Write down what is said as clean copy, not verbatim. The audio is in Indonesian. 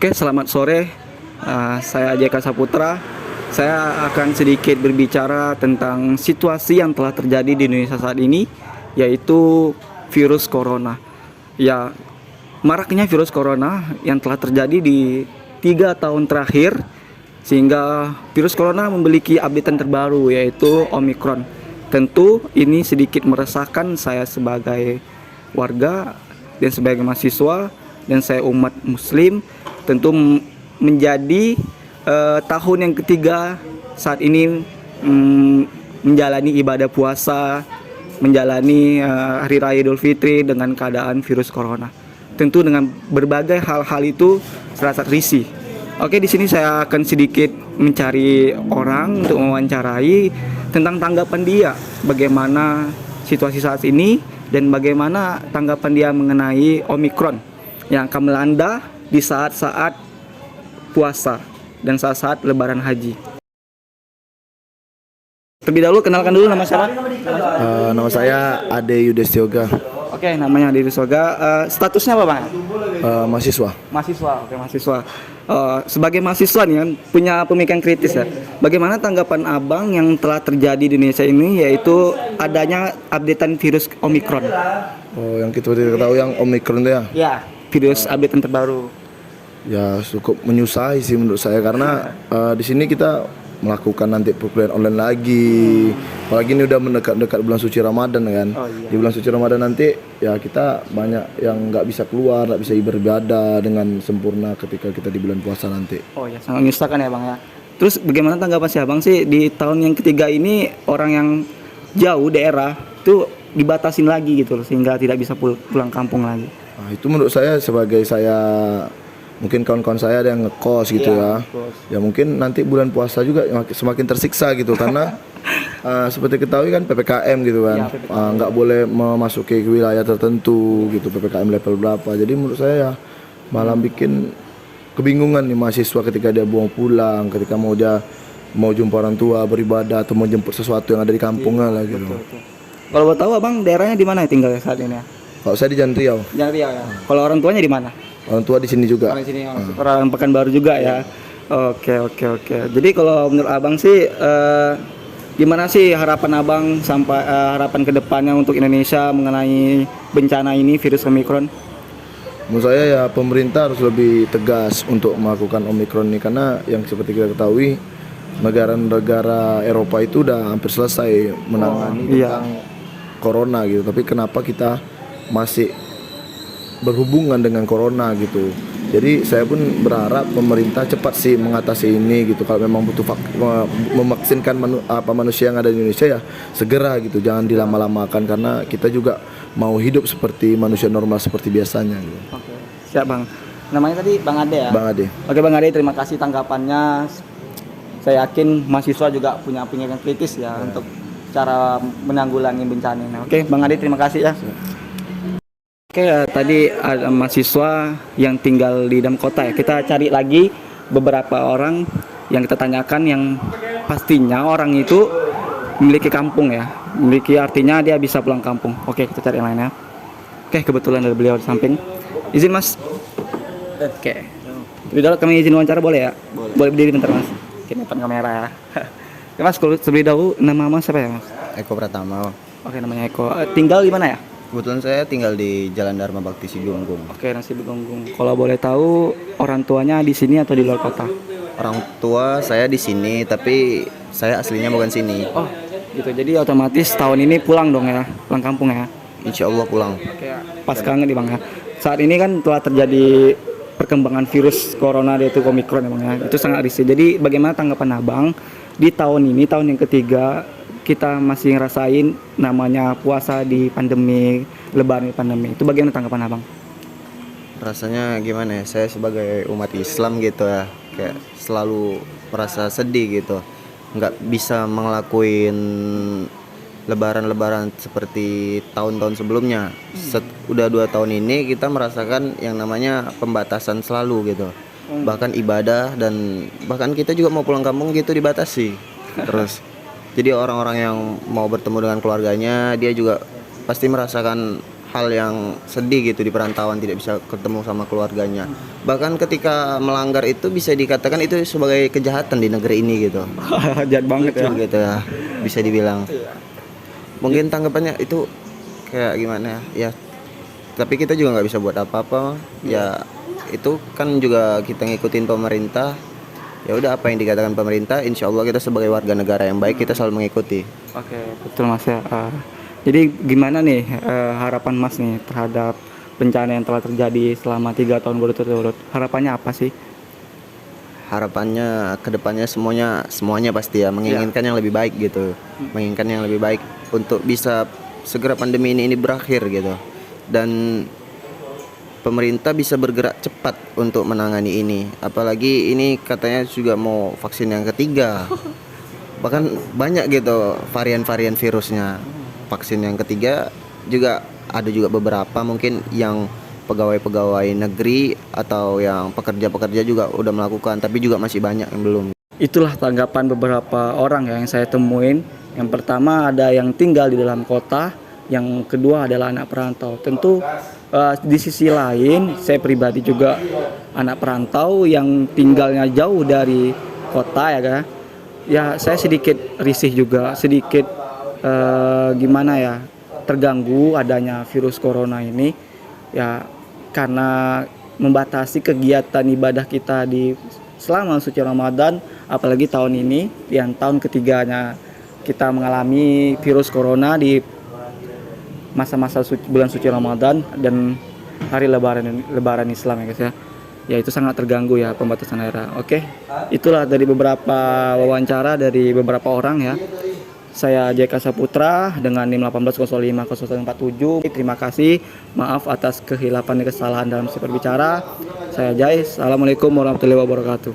Oke, selamat sore. Saya Jeka Saputra. Saya akan sedikit berbicara tentang situasi yang telah terjadi di Indonesia saat ini, yaitu virus corona. Ya, maraknya virus corona yang telah terjadi di 3 tahun terakhir, sehingga virus corona memiliki update terbaru, yaitu Omicron. Tentu ini sedikit meresahkan saya sebagai warga dan sebagai mahasiswa dan saya umat muslim. Tentu menjadi tahun yang ketiga saat ini menjalani ibadah puasa, menjalani hari raya Idul Fitri dengan keadaan virus corona. Tentu dengan berbagai hal-hal itu serasa risih. Oke, di sini saya akan sedikit mencari orang untuk mewawancarai tentang tanggapan dia, bagaimana situasi saat ini dan bagaimana tanggapan dia mengenai Omicron yang akan melanda di saat-saat puasa dan saat-saat lebaran haji. Terlebih dahulu kenalkan dulu nama siapa? Nama saya Ade Yudes Yoga. Oke, namanya Ade Yudes Yoga. Statusnya apa, Bang? Mahasiswa. Mahasiswa, oke, mahasiswa. Sebagai mahasiswa nih kan punya pemikiran kritis ya. Bagaimana tanggapan Abang yang telah terjadi di Indonesia ini, yaitu adanya updatean virus Omicron? Oh, yang kita tahu yang Omicron itu ya? Ya, virus updatean terbaru. Ya cukup menyusahi sih menurut saya karena di sini kita melakukan nanti perkuliahan online lagi. Apalagi ini udah mendekat bulan suci Ramadan kan. Oh, iya. Di bulan suci Ramadan nanti ya kita banyak yang nggak bisa keluar, nggak bisa beribadah dengan sempurna ketika kita di bulan puasa nanti. Oh ya, sangat menyusahkan ya, Bang ya. Terus bagaimana tanggapan si Abang sih di tahun yang ketiga ini, orang yang jauh daerah itu dibatasin lagi gitu loh, sehingga tidak bisa pulang kampung lagi. Nah, itu menurut saya sebagai saya, mungkin kawan-kawan saya ada yang ngekos gitu Iya, ya. ngekos. Ya mungkin nanti bulan puasa juga semakin tersiksa gitu karena seperti ketahui kan PPKM gitu kan. Iya, PPKM. Nggak boleh memasuki wilayah tertentu gitu, PPKM level berapa. Jadi menurut saya ya malah bikin kebingungan nih mahasiswa ketika dia mau pulang, ketika mau jumpa orang tua, beribadah atau mau jemput sesuatu yang ada di kampungnya lah gitu. Betul. Kalau mau tahu Abang daerahnya di mana ya tinggal saat ini ya? Kalau saya di Jalan Riau, Jangan Riau ya. Kalau orang tuanya di mana? orang tua di sini juga. Orang sini, orang Pekanbaru juga ya. Oke. Jadi kalau menurut Abang sih gimana sih harapan Abang sampai harapan kedepannya untuk Indonesia mengenai bencana ini virus Omicron? Menurut saya ya pemerintah harus lebih tegas untuk melakukan Omicron ini karena yang seperti kita ketahui negara-negara Eropa itu udah hampir selesai menangani tentang corona gitu. Tapi kenapa kita masih berhubungan dengan corona gitu. Jadi saya pun berharap pemerintah cepat sih mengatasi ini gitu. Kalau memang butuh memaksinkan manusia yang ada di Indonesia ya segera gitu. Jangan dilama-lamakan karena kita juga mau hidup seperti manusia normal seperti biasanya gitu. Oke. Siap, Bang. Namanya tadi Bang Ade ya? Bang Ade. Oke, Bang Ade, terima kasih tanggapannya. Saya yakin mahasiswa juga punya pemikiran kritis ya untuk cara menanggulangi bencana ini. Oke, Bang Ade, terima kasih ya. Oke, tadi ada mahasiswa yang tinggal di dalam kota ya. Kita cari lagi beberapa orang yang kita tanyakan yang pastinya orang itu memiliki kampung ya. Memiliki artinya dia bisa pulang kampung. Oke, kita cari yang lainnya. Oke, kebetulan ada beliau di samping. Izin, Mas. Oke. Lebih dahulu kami izin wawancara boleh ya? Boleh berdiri bentar, Mas. Oke, depan kamera ya. Oke, Mas, kalau terlebih dahulu nama Mas siapa ya, Mas? Eko Pratama. Oke, namanya Eko. Tinggal di mana ya? Kebetulan saya tinggal di Jalan Dharma Bakti Sidonggung. Oke, nasi begonggung. Kalau boleh tahu orang tuanya di sini atau di luar kota? Orang tua saya di sini, tapi saya aslinya bukan sini. Oh, gitu. Jadi otomatis tahun ini pulang dong ya, pulang kampung ya. Insya Allah pulang. Oke, pas kangen nih Bang ya. Saat ini kan telah terjadi perkembangan virus corona yaitu Omicron ya Bang ya. Itu sangat risih. Jadi bagaimana tanggapan Abang di tahun ini, tahun yang ketiga kita masih ngerasain namanya puasa di pandemi, lebaran di pandemi. Itu bagaimana tanggapan Abang? Rasanya gimana ya? Saya sebagai umat Islam gitu ya, kayak selalu merasa sedih gitu. Nggak bisa ngelakuin lebaran-lebaran seperti tahun-tahun sebelumnya. Udah 2 tahun ini kita merasakan yang namanya pembatasan selalu gitu. Bahkan ibadah dan bahkan kita juga mau pulang kampung gitu dibatasi. Terus jadi orang-orang yang mau bertemu dengan keluarganya dia juga pasti merasakan hal yang sedih gitu di perantauan, tidak bisa ketemu sama keluarganya. Bahkan ketika melanggar itu bisa dikatakan itu sebagai kejahatan di negeri ini gitu. Jahat banget ya. Lucu gitu ya, bisa dibilang. Mungkin tanggapannya itu kayak gimana ya? Tapi kita juga nggak bisa buat apa-apa. Ya itu kan juga kita ngikutin pemerintah. Ya udah, apa yang dikatakan pemerintah, insya Allah kita sebagai warga negara yang baik kita selalu mengikuti. Oke, betul Mas ya. Jadi gimana nih harapan Mas nih terhadap bencana yang telah terjadi selama 3 tahun berturut-turut? Harapannya apa sih? Harapannya kedepannya semuanya pasti ya menginginkan yang lebih baik gitu, menginginkan yang lebih baik untuk bisa segera pandemi ini berakhir gitu, dan pemerintah bisa bergerak cepat untuk menangani ini. Apalagi ini katanya juga mau vaksin yang ketiga, bahkan banyak gitu varian-varian virusnya. Vaksin yang ketiga juga ada juga beberapa mungkin yang pegawai-pegawai negeri atau yang pekerja-pekerja juga udah melakukan, tapi juga masih banyak yang belum. Itulah tanggapan beberapa orang ya yang saya temuin. Yang pertama ada yang tinggal di dalam kota, yang kedua adalah anak perantau. Tentu di sisi lain saya pribadi juga anak perantau yang tinggalnya jauh dari kota ya kan. Ya saya sedikit risih juga, sedikit gimana ya, terganggu adanya virus corona ini ya, karena membatasi kegiatan ibadah kita di selama suci Ramadan, apalagi tahun ini yang tahun ketiganya kita mengalami virus corona di masa-masa bulan suci Ramadan dan hari lebaran Islam ya guys ya. Ya itu sangat terganggu ya pembatasan daerah. Oke, itulah dari beberapa wawancara dari beberapa orang ya. Saya JK Saputra dengan NIM 18050147. Terima kasih. Maaf atas kehilapan dan kesalahan dalam berbicara. Saya Jai. Assalamualaikum warahmatullahi wabarakatuh.